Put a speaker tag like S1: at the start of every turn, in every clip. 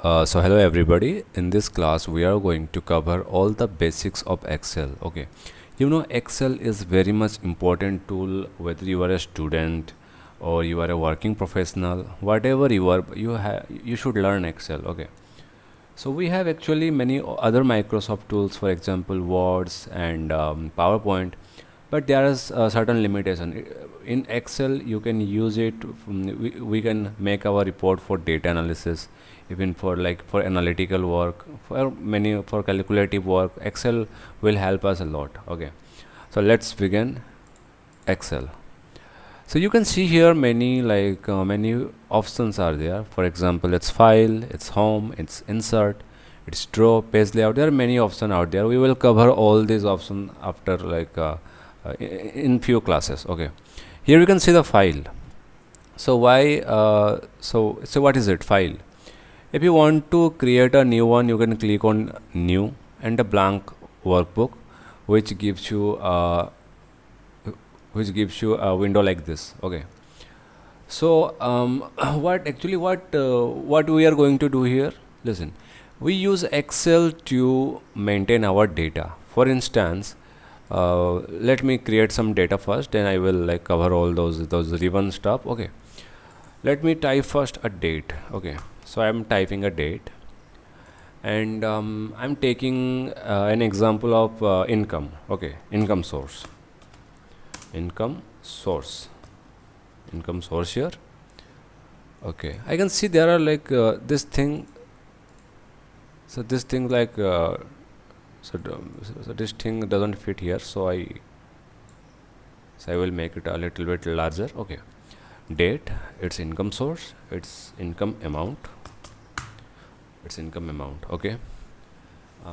S1: So hello everybody. In this class we are going to cover all the basics of Excel. Okay, you know Excel is very much important tool whether you are a student or you are a working professional. Whatever you are, you should learn Excel. Okay. So we have actually many other Microsoft tools, for example, Words and PowerPoint, but there is a certain limitation. In Excel, you can use it. We can make our report for data analysis, even for like for analytical work, for calculative work. Excel will help us a lot. Okay, so let's begin Excel. So you can see here many options are there. For example, it's file, it's home, it's insert, it's draw, page layout. There are many options out there. We will cover all these options after in few classes. Okay, here you can see the file. So what is it? File. If you want to create a new one, you can click on new and a blank workbook, which gives you a window like this. Okay, so what we are going to do here, listen, we use Excel to maintain our data. For instance, let me create some data first, then I will like cover all those ribbon stuff. Okay, let me type first a date. Okay, so I'm typing a date, and I'm taking an example of income. Okay, income source income source here. Okay, I can see there are like this thing. So this thing so this thing doesn't fit here, so I will make it a little bit larger. Okay, date, its income source, its income amount. Okay,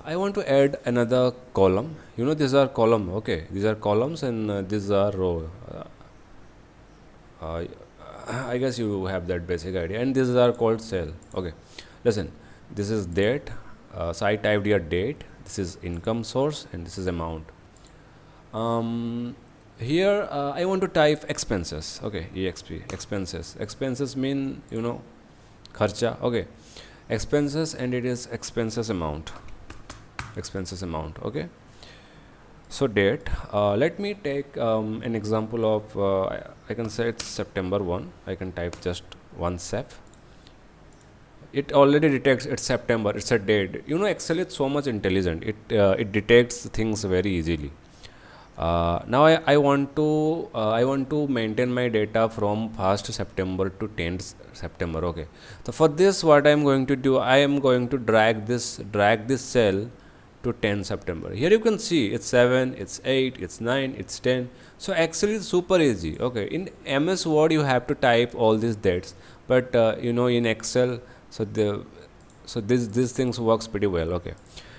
S1: I want to add another column. You know, these are column. Okay, these are columns, and these are row. uh, I guess you have that basic idea, and these are called cell. Okay, listen, this is date. So I typed here date. This is income source, and this is amount. Here I want to type expenses. Okay, exp expenses. Expenses mean, you know, kharcha. Okay, expenses, and it is expenses amount. Okay, so date. Let me take an example of I can say it's September 1. I can type just one sep. It already detects it's September. It's a date. You know, Excel is so much intelligent. It detects things very easily. Now I want to maintain my data from 1st September to 10th September. Okay, so for this, what I am going to do, I am going to drag this cell to 10 September. Here you can see it's 7, it's 8, it's 9, it's 10. So Excel is super easy. Okay, in MS Word you have to type all these dates, but you know, in Excel, these things works pretty well. Okay,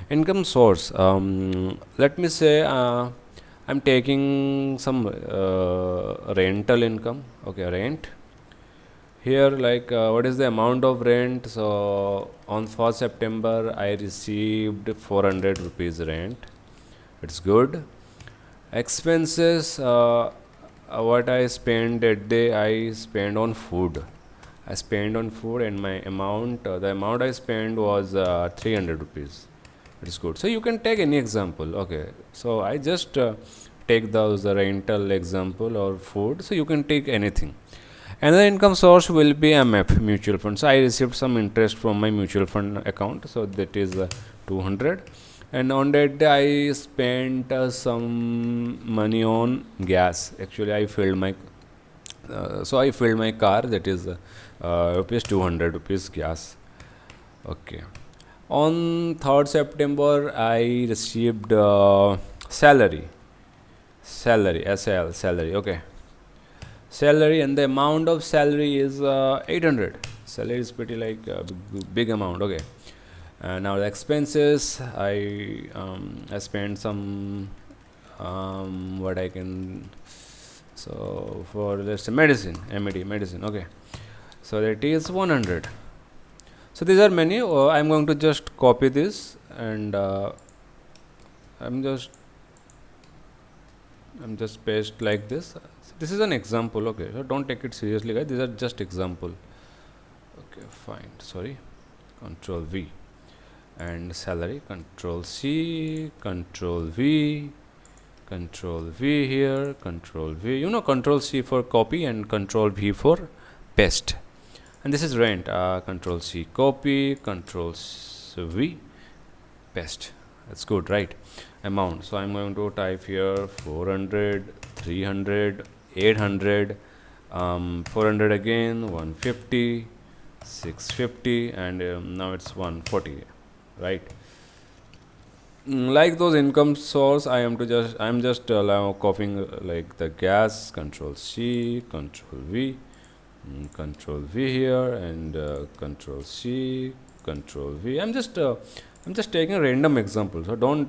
S1: income source. Let me say I'm taking some rental income. Okay, rent. Here, like, what is the amount of rent? So on 1st September, I received 400 rupees rent. It's good. Expenses. What I spend that day, I spend on food. And my amount, the amount I spent was 300 rupees. It's good. So you can take any example. Okay, so I just take those rental example or food. So you can take anything. Another income source will be MF, mutual fund. So I received some interest from my mutual fund account. So that is 200. And on that day I spent some money on gas. Actually, I filled my car. That is rupees 200 rupees gas. Okay. On 3rd September, I received salary. Salary. Okay. Salary, and the amount of salary is 800. Salary is pretty like big amount. Okay. Now the expenses, I spent some what I can, so for let's say medicine, medicine. Okay, so that is 100. So these are many. I'm going to just copy this, and I'm just paste like this. This is an example. Okay, so don't take it seriously, guys. These are just example. Okay, fine. Sorry. Control V, and salary, Control C, Control V, Control V here, Control V, Control C for copy and Control V for paste. And this is rent, Control C copy, Control V paste. That's good, right? Amount, so I'm going to type here 400, 300, 800, 400 again, 150, 650, and now it's 140, right? Like those income source, I'm just copying like the gas, Control C, Control V, Control V here, and Control C, Control V. I'm just taking a random example, so don't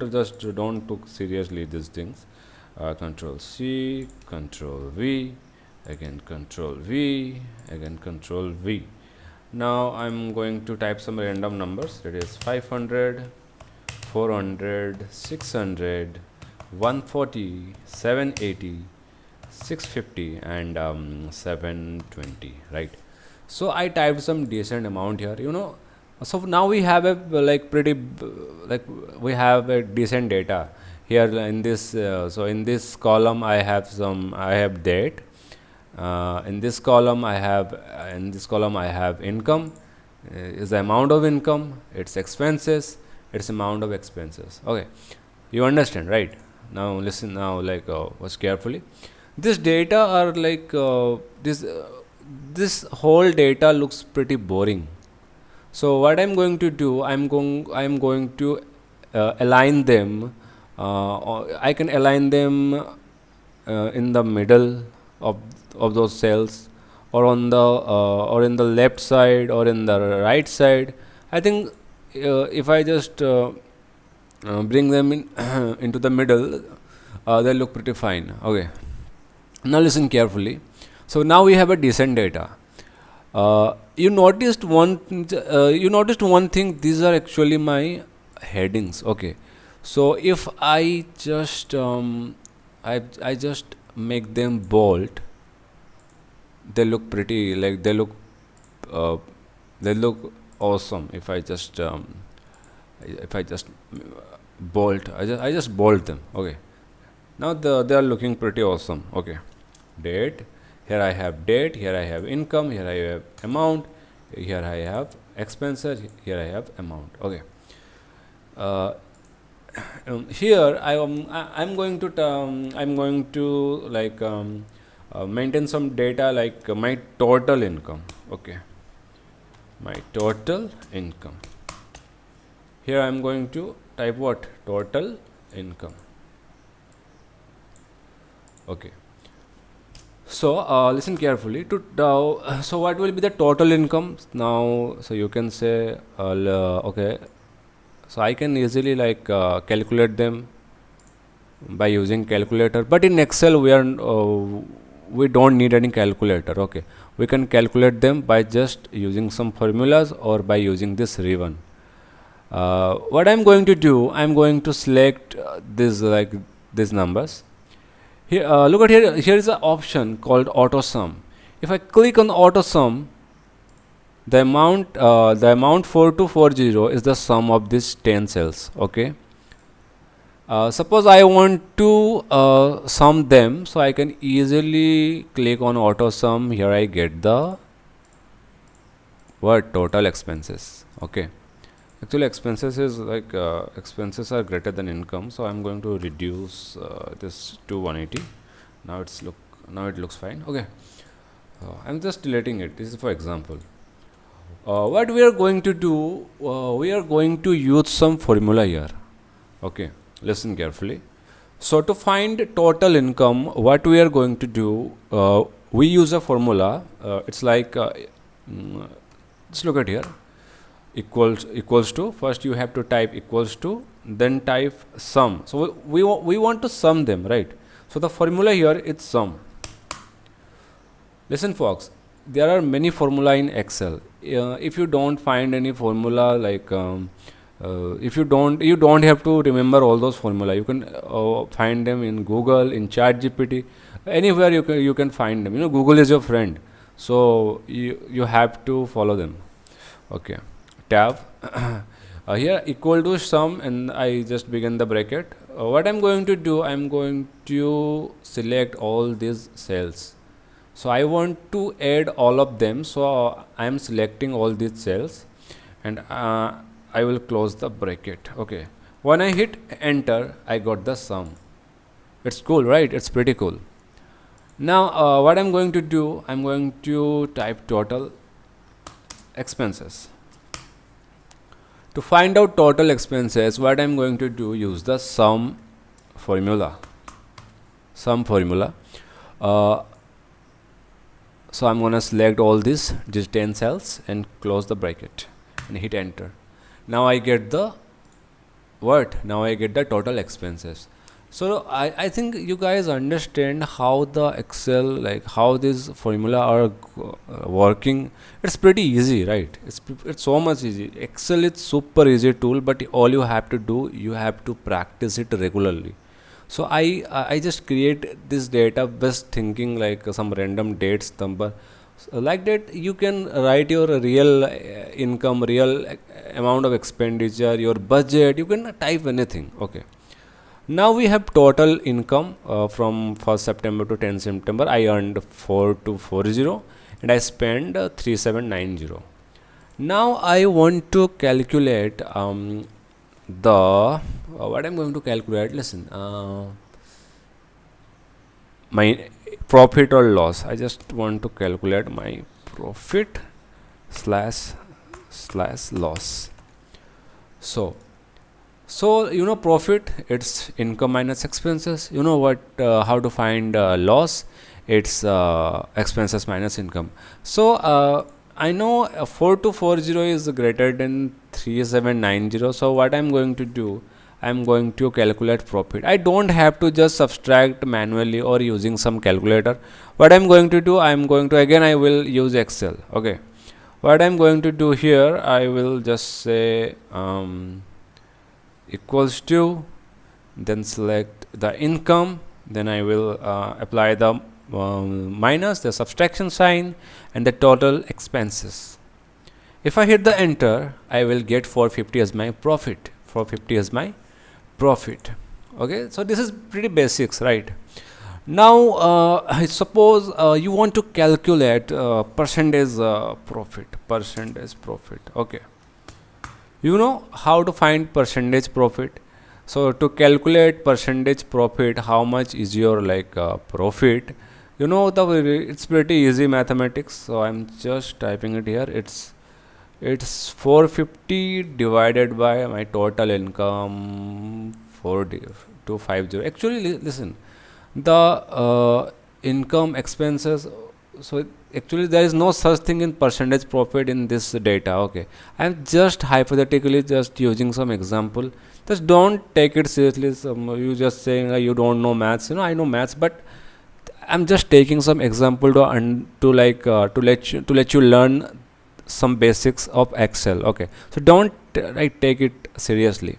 S1: took seriously these things. Control C, Control V, again Control V, again Control V. Now I'm going to type some random numbers. That is 500, 400, 600, 140, 780, 650, and 720, right? So I typed some decent amount here, so now we have a we have a decent data here in this. So in this column I have date. In this column I have income, is the amount of income, its expenses, its amount of expenses. Okay, you understand, right? Now listen, now watch carefully. This data are this whole data looks pretty boring. So what I'm going to do, I'm going to align them. I can align them in the middle of those cells, or on the or in the left side, or in the right side. I think if I just bring them in into the middle, they look pretty fine. Okay, now listen carefully. So now we have a decent data. You noticed one thing. These are actually my headings. Okay, so if I just I just make them bold, they look pretty, uh, they look awesome. If I just bold, I just bold them. Okay, now they are looking pretty awesome. Okay, date, here I have date, here I have income, here I have amount, here I have expenses, here I have amount. Okay, uh, here I'm going to maintain some data, like my total income. Okay, my total income. Here I'm going to type what? Total income. Okay, so listen carefully to so what will be the total income now? So you can say okay, so I can easily calculate them by using calculator, but in Excel we don't need any calculator. Okay, we can calculate them by just using some formulas, or by using this ribbon. What I'm going to do, I'm going to select these numbers. Here, look at here. Here is an option called auto sum. If I click on auto sum, the amount 4240 is the sum of these 10 cells. Okay. Suppose I want to sum them, so I can easily click on auto sum. Here I get the total expenses. Okay. Actually, expenses is expenses are greater than income, so I'm going to reduce this to 180. Now it looks fine. Okay, I'm just deleting it. This is for example. What we are going to do, we are going to use some formula here. Okay, listen carefully. So to find total income, what we are going to do, we use a formula. It's like just look at here. Equals to, first you have to type equals to, then type sum. So we want to sum them, right? So the formula here is sum. Listen folks, there are many formula in Excel. If you don't find any formula, if you don't have to remember all those formula. You can find them in Google, in ChatGPT, anywhere you can find them. Google is your friend, so you have to follow them. Okay, tab. Here equal to sum, and I just begin the bracket. What I'm going to do, I'm going to select all these cells. So I want to add all of them, so I am selecting all these cells, and I will close the bracket. Okay, when I hit enter, I got the sum. It's cool, right? It's pretty cool. Now what I'm going to do, I'm going to type total expenses. To find out total expenses, what I'm going to do, use the sum formula. Uh, so I'm going to select all these 10 cells and close the bracket and hit enter. Now I get the what? Now I get the total expenses. So I think you guys understand how the Excel, like how this formula are working. It's pretty easy, right? It's so much easy. Excel is super easy tool, but all you have to do, you have to practice it regularly. So I just create this database thinking like some random dates number. So like that you can write your real income, real amount of expenditure, your budget. You can type anything. Okay. Now we have total income from 1st September to 10th September. I earned 4240 and I spent 3790. Now I want to calculate the what I'm going to calculate. Listen, my profit or loss. I just want to calculate my profit slash loss. So you know profit, it's income minus expenses. You know what? How to find loss? It's expenses minus income. So I know 4240 is greater than 3790. So what I'm going to do, I'm going to calculate profit. I don't have to just subtract manually or using some calculator. What I'm going to do, I'm going to again I will use Excel. Okay. What I'm going to do here, I will just say equals to, then select the income, then I will apply the minus, the subtraction sign, and the total expenses. If I hit the enter, I will get 450 as my profit. 450 as my profit. Okay, so this is pretty basics, right? Now I suppose you want to calculate percentage profit. Okay, you know how to find percentage profit. So to calculate percentage profit, how much is your like profit, you know, it's pretty easy mathematics. So I'm just typing it here. It's 450 divided by my total income 4250. Actually listen, the income expenses, so actually there is no such thing in percentage profit in this data. Okay, I'm just hypothetically just using some example. Just don't take it seriously. You just saying you don't know maths. You know, I know maths, but I'm just taking some example to let you learn some basics of Excel. Okay, so don't take it seriously.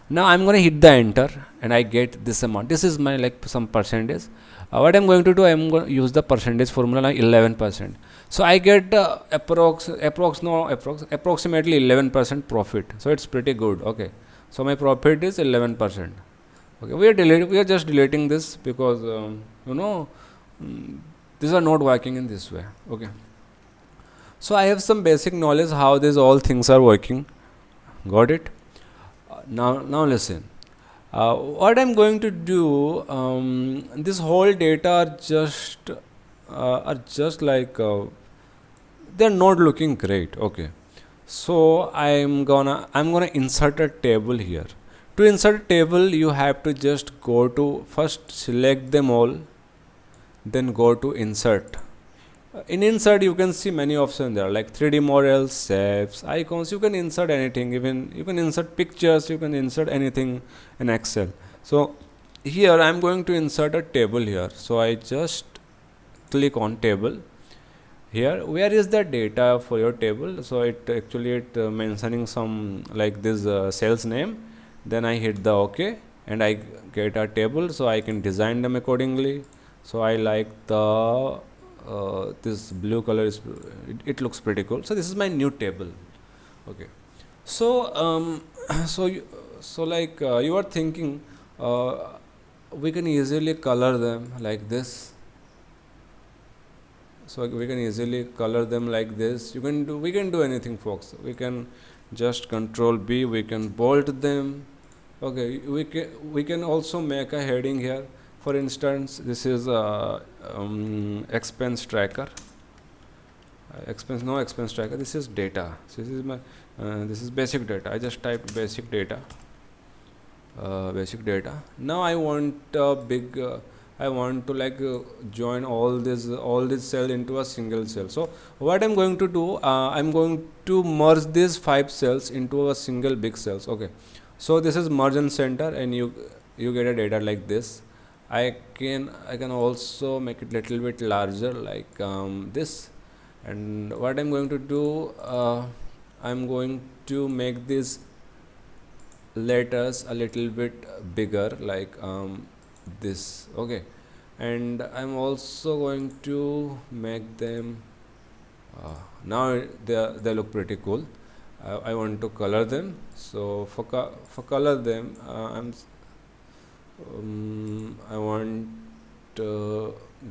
S1: Now I'm going to hit the enter and I get this amount. This is my like some percentage. What I'm going to do, I'm going to use the percentage formula, like 11%. So I get approximately 11% profit. So it's pretty good. Okay, so my profit is 11%. Okay, we are just deleting this because you know, these are not working in this way. Okay, so I have some basic knowledge how these all things are working. Got it? Now listen. What I'm going to do, this whole data are just like they're not looking great. Okay, so I'm gonna insert a table here. To insert a table, you have to just go to first select them all, then go to insert. In insert you can see many options there, like 3D models, shapes, icons. You can insert anything, even you can insert pictures, you can insert anything in Excel. So here I'm going to insert a table here. So I just click on table. Here where is the data for your table? So it actually mentioning some like this sales name. Then I hit the OK and I get a table, so I can design them accordingly. So I like the this blue color is it looks pretty cool. So this is my new table. Okay, So so you are thinking uh, we can easily color them like this. So we can easily color them like this. We can do anything, folks. We can just control B, we can bold them. Okay, we can also make a heading here. For instance, this is expense tracker. Expense tracker. This is data. So this is my this is basic data. I just typed basic data. Basic data. Now I want a big. I want to join all this cell into a single cell. So what I'm going to do, I'm going to merge these 5 cells into a single big cells. Okay, so this is merge and center, and you get a data like this. I can also make it little bit larger like this. And what I'm going to do, I'm going to make this letters a little bit bigger like this. Okay, and I'm also going to make them now they look pretty cool. I want to color them. So for color them, I want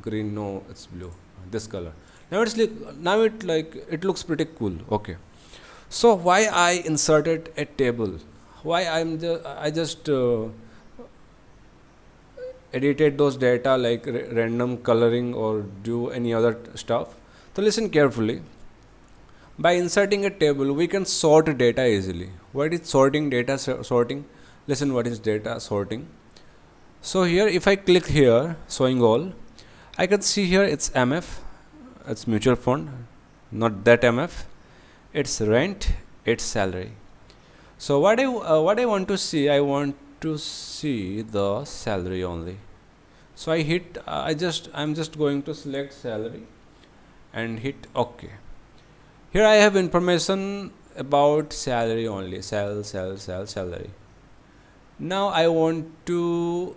S1: green. No, it's blue. This color. Now it looks pretty cool. Okay. So why I inserted a table? Why I just edited those data like random coloring or do any other stuff? So listen carefully. By inserting a table, we can sort data easily. What is sorting? Data sorting. Listen, what is data sorting? So here, if I click here, showing all, I can see here it's MF, it's mutual fund, not that MF. It's rent, it's salary. So what I want to see, I want to see the salary only. So I hit, I'm just going to select salary and hit OK. Here I have information about salary only, salary. Now I want to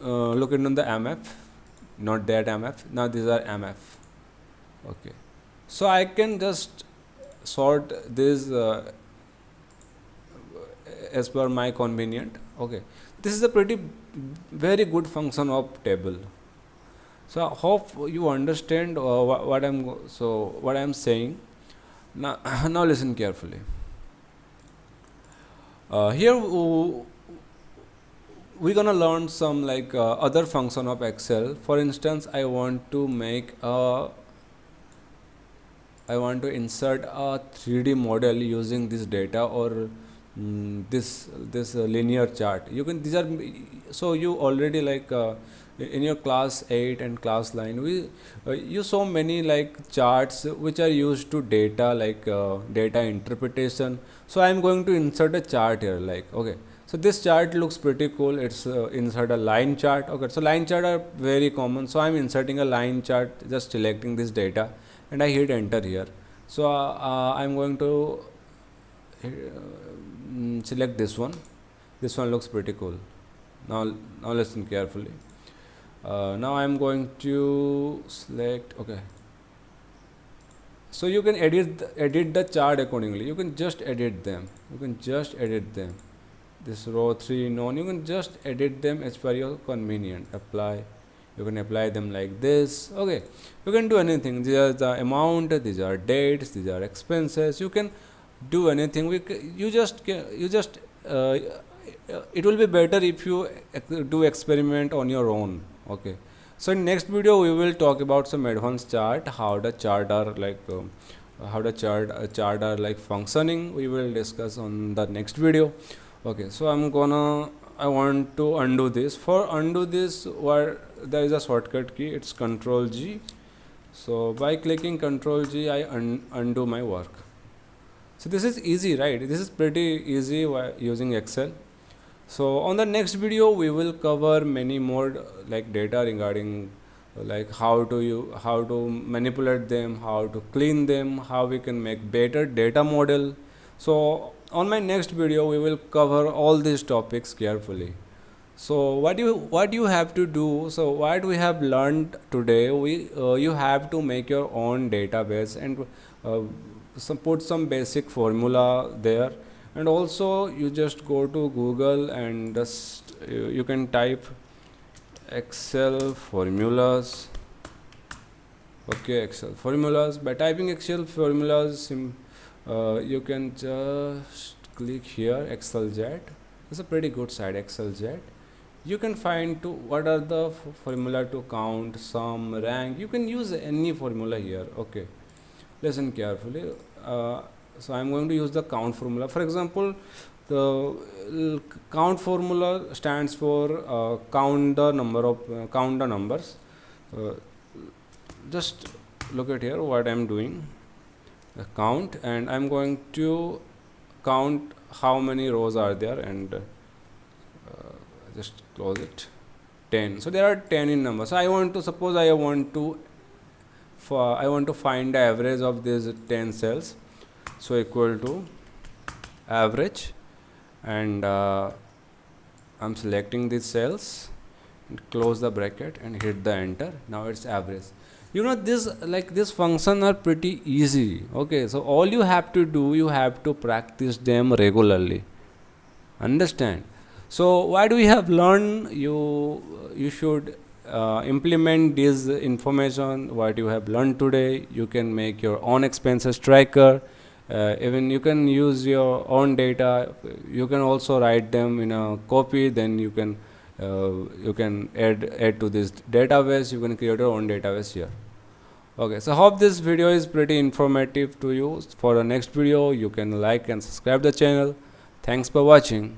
S1: look into the MF, not that MF. Now these are MF. Okay, so I can just sort this as per my convenient. Okay, this is a very good function of table. So I hope you understand what I'm saying. Now now listen carefully. Here we're gonna learn some other function of Excel. For instance, I want to insert a 3D model using this data or this linear chart. You can, these are, so you already in your class 8 and class 9 you saw many charts which are used to data data interpretation. So I am going to insert a chart here, okay. So this chart looks pretty cool. It's insert a line chart. Okay, so line chart are very common. So I'm inserting a line chart, just selecting this data, and I hit enter here. So I'm going to select this one. This one looks pretty cool. Now listen carefully. Now I'm going to select. Okay. So you can edit the chart accordingly. You can just edit them. This row 3 known, you can just edit them as per your convenient. Apply, you can apply them like this. Okay, you can do anything. These are the amount, these are dates, these are expenses. You can do anything. You just it will be better if you do experiment on your own. Okay, so in next video we will talk about some advanced chart, how the chart are chart are functioning. We will discuss on the next video. Okay, so I want to undo this. For undo this, there is a shortcut key. It's Control G. So by clicking Control G, I undo my work. So this is easy, right? This is pretty easy using Excel. So on the next video, we will cover many more data regarding how to manipulate them, how to clean them, how we can make better data model. So on my next video we will cover all these topics carefully. So what you have to do, so what we have learned today, you have to make your own database, and put some basic formula there, and also you just go to Google and just you can type Excel formulas. Okay, Excel formulas. By typing Excel formulas, you can just click here Excel jet. It's a pretty good site, Excel jet. You can find to what are the formula to count, sum, rank. You can use any formula here. Okay, listen carefully. So I'm going to use the count formula. For example, the count formula stands for count the number of count the numbers. Uh, just look at here what I'm doing. Count, and I'm going to count how many rows are there, and just close it. 10. So there are 10 in number. So I want to suppose I want to find the average of these 10 cells. So equal to average, and I'm selecting these cells and close the bracket and hit the enter. Now it's average. You know, this function are pretty easy. Okay, so all you have to do, you have to practice them regularly. Understand? So why do we have learned? You should implement this information what you have learned today. You can make your own expenses tracker. Even you can use your own data. You can also write them in a copy. Then you can add to this database. You can create your own database here. Okay, so hope this video is pretty informative to you. For the next video, you can like and subscribe the channel. Thanks for watching.